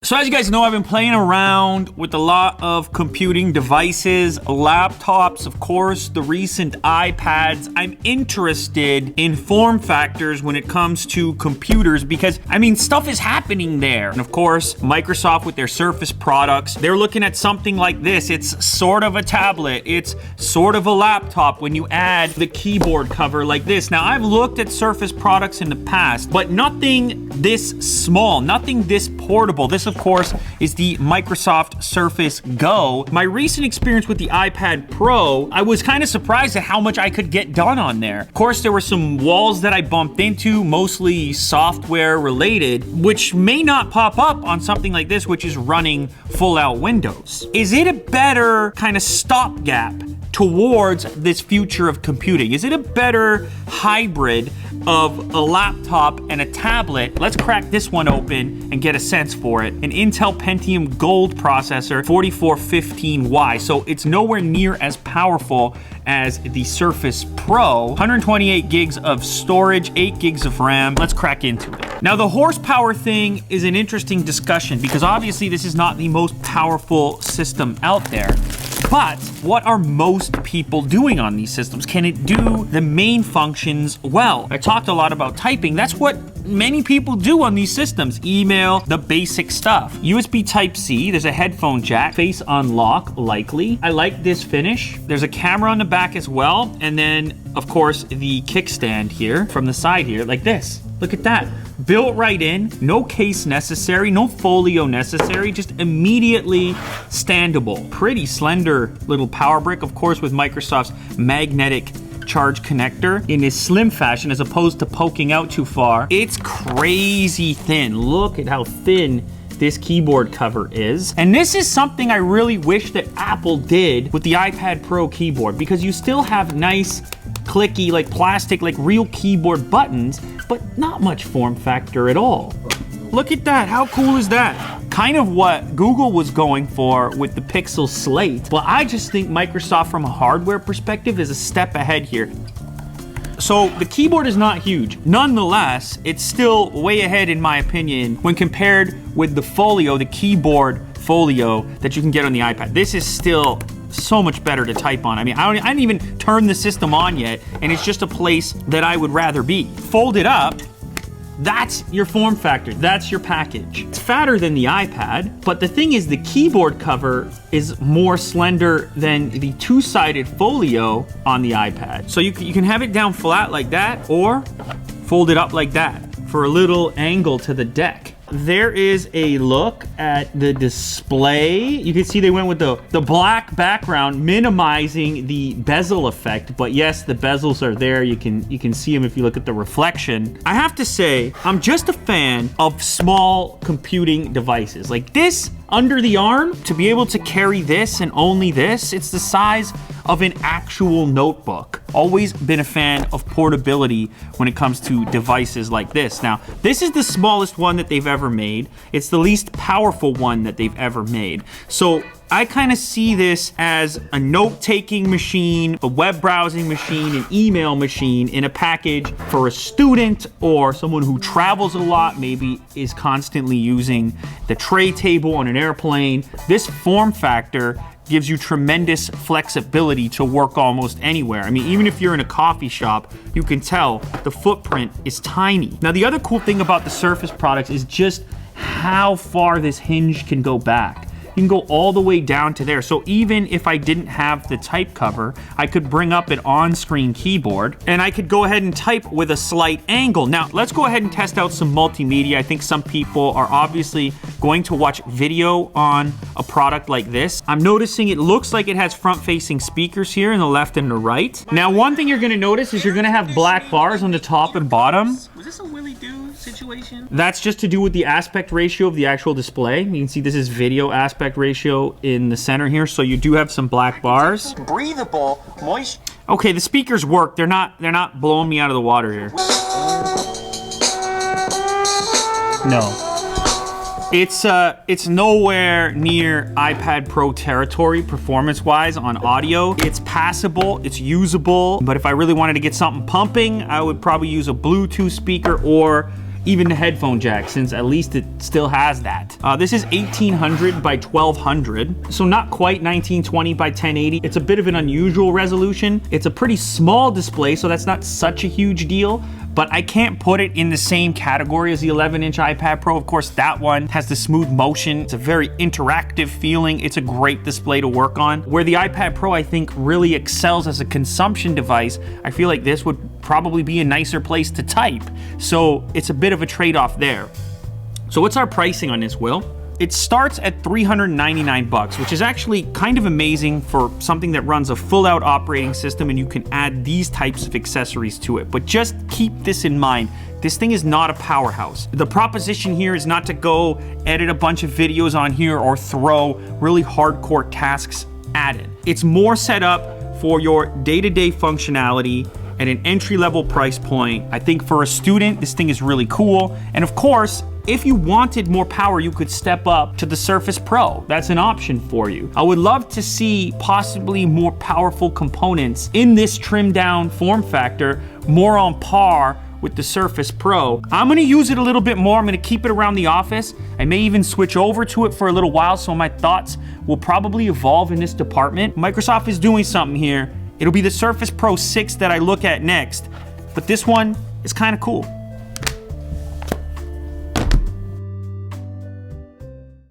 So as you guys know, I've been playing around with a lot of computing devices, laptops, of course, the recent iPads. I'm interested in form factors when it comes to computers because, I mean, stuff is happening there. And of course, Microsoft with their Surface products, they're looking at something like this. It's sort of a tablet. It's sort of a laptop when you add the keyboard cover like this. Now, I've looked at Surface products in the past, but nothing this small, nothing this portable. This, of course, is the Microsoft Surface Go. My recent experience with the iPad Pro, I was kind of surprised at how much I could get done on there. Of course, there were some walls that I bumped into, mostly software related, which may not pop up on something like this, which is running full out Windows. Is it a better kind of stopgap towards this future of computing? Is it a better hybrid of a laptop and a tablet? Let's crack this one open and get a sense for it. An Intel Pentium Gold processor, 4415Y. So it's nowhere near as powerful as the Surface Pro. 128 gigs of storage, 8 gigs of RAM. Let's crack into it. Now, the horsepower thing is an interesting discussion because obviously this is not the most powerful system out there. But what are most people doing on these systems? Can it do the main functions well? I talked a lot about typing. That's what many people do on these systems. Email, the basic stuff. USB Type-C, there's a headphone jack, face unlock, likely. I like this finish. There's a camera on the back as well. And then, of course, the kickstand here from the side here, like this. Look at that. Built right in, no case necessary, no folio necessary, just immediately standable. Pretty slender little power brick, of course, with Microsoft's magnetic charge connector in a slim fashion as opposed to poking out too far. It's crazy thin. Look at how thin this keyboard cover is. And this is something I really wish that Apple did with the iPad Pro keyboard because you still have nice, clicky, like plastic, like real keyboard buttons, but not much form factor at all. Look at that, how cool is that? Kind of what Google was going for with the Pixel Slate, but I just think Microsoft from a hardware perspective is a step ahead here. So the keyboard is not huge. Nonetheless, it's still way ahead in my opinion when compared with the folio, the keyboard folio that you can get on the iPad. This is still so much better to type on. I mean, I didn't even turn the system on yet, and it's just a place that I would rather be. Fold it up, that's your form factor, that's your package. It's fatter than the iPad, but the thing is the keyboard cover is more slender than the two-sided folio on the iPad. So you can have it down flat like that, or fold it up like that for a little angle to the deck. There is a look at the display. You can see they went with the black background, minimizing the bezel effect. But yes, the bezels are there. You can see them if you look at the reflection. I have to say, I'm just a fan of small computing devices. Like this under the arm, to be able to carry this and only this, it's the size of an actual notebook. Always been a fan of portability when it comes to devices like this. Now, this is the smallest one that they've ever made. It's the least powerful one that they've ever made. So I kind of see this as a note-taking machine, a web browsing machine, an email machine in a package for a student or someone who travels a lot, maybe is constantly using the tray table on an airplane. This form factor gives you tremendous flexibility to work almost anywhere. I mean, even if you're in a coffee shop, you can tell the footprint is tiny. Now, the other cool thing about the Surface products is just how far this hinge can go back. You can go all the way down to there. So even if I didn't have the type cover, I could bring up an on-screen keyboard and I could go ahead and type with a slight angle. Now, let's go ahead and test out some multimedia. I think some people are obviously going to watch video on a product like this. I'm noticing it looks like it has front-facing speakers here in the left and the right. Now, one thing you're gonna notice is you're gonna have black bars on the top and bottom. Was this a Willy Do situation? That's just to do with the aspect ratio of the actual display. You can see this is video aspect ratio in the center here, so you do have some black bars. Breathable, moist. Okay, the speakers work. They're not blowing me out of the water here. No. It's nowhere near iPad Pro territory performance-wise on audio. It's passable, it's usable, but if I really wanted to get something pumping, I would probably use a Bluetooth speaker or even the headphone jack, since at least it still has that. This is 1800 by 1200, so not quite 1920 by 1080. It's a bit of an unusual resolution. It's a pretty small display, so that's not such a huge deal, but I can't put it in the same category as the 11-inch iPad Pro. Of course, that one has the smooth motion. It's a very interactive feeling. It's a great display to work on. Where the iPad Pro, I think, really excels as a consumption device, I feel like this would probably be a nicer place to type. So it's a bit of a trade-off there. So what's our pricing on this, Will? It starts at $399, which is actually kind of amazing for something that runs a full-out operating system and you can add these types of accessories to it. But just keep this in mind. This thing is not a powerhouse. The proposition here is not to go edit a bunch of videos on here or throw really hardcore tasks at it. It's more set up for your day-to-day functionality at an entry-level price point. I think for a student, this thing is really cool. And of course, if you wanted more power, you could step up to the Surface Pro. That's an option for you. I would love to see possibly more powerful components in this trimmed down form factor, more on par with the Surface Pro. I'm gonna use it a little bit more. I'm gonna keep it around the office. I may even switch over to it for a little while, so my thoughts will probably evolve in this department. Microsoft is doing something here. It'll be the Surface Pro 6 that I look at next, but this one is kind of cool.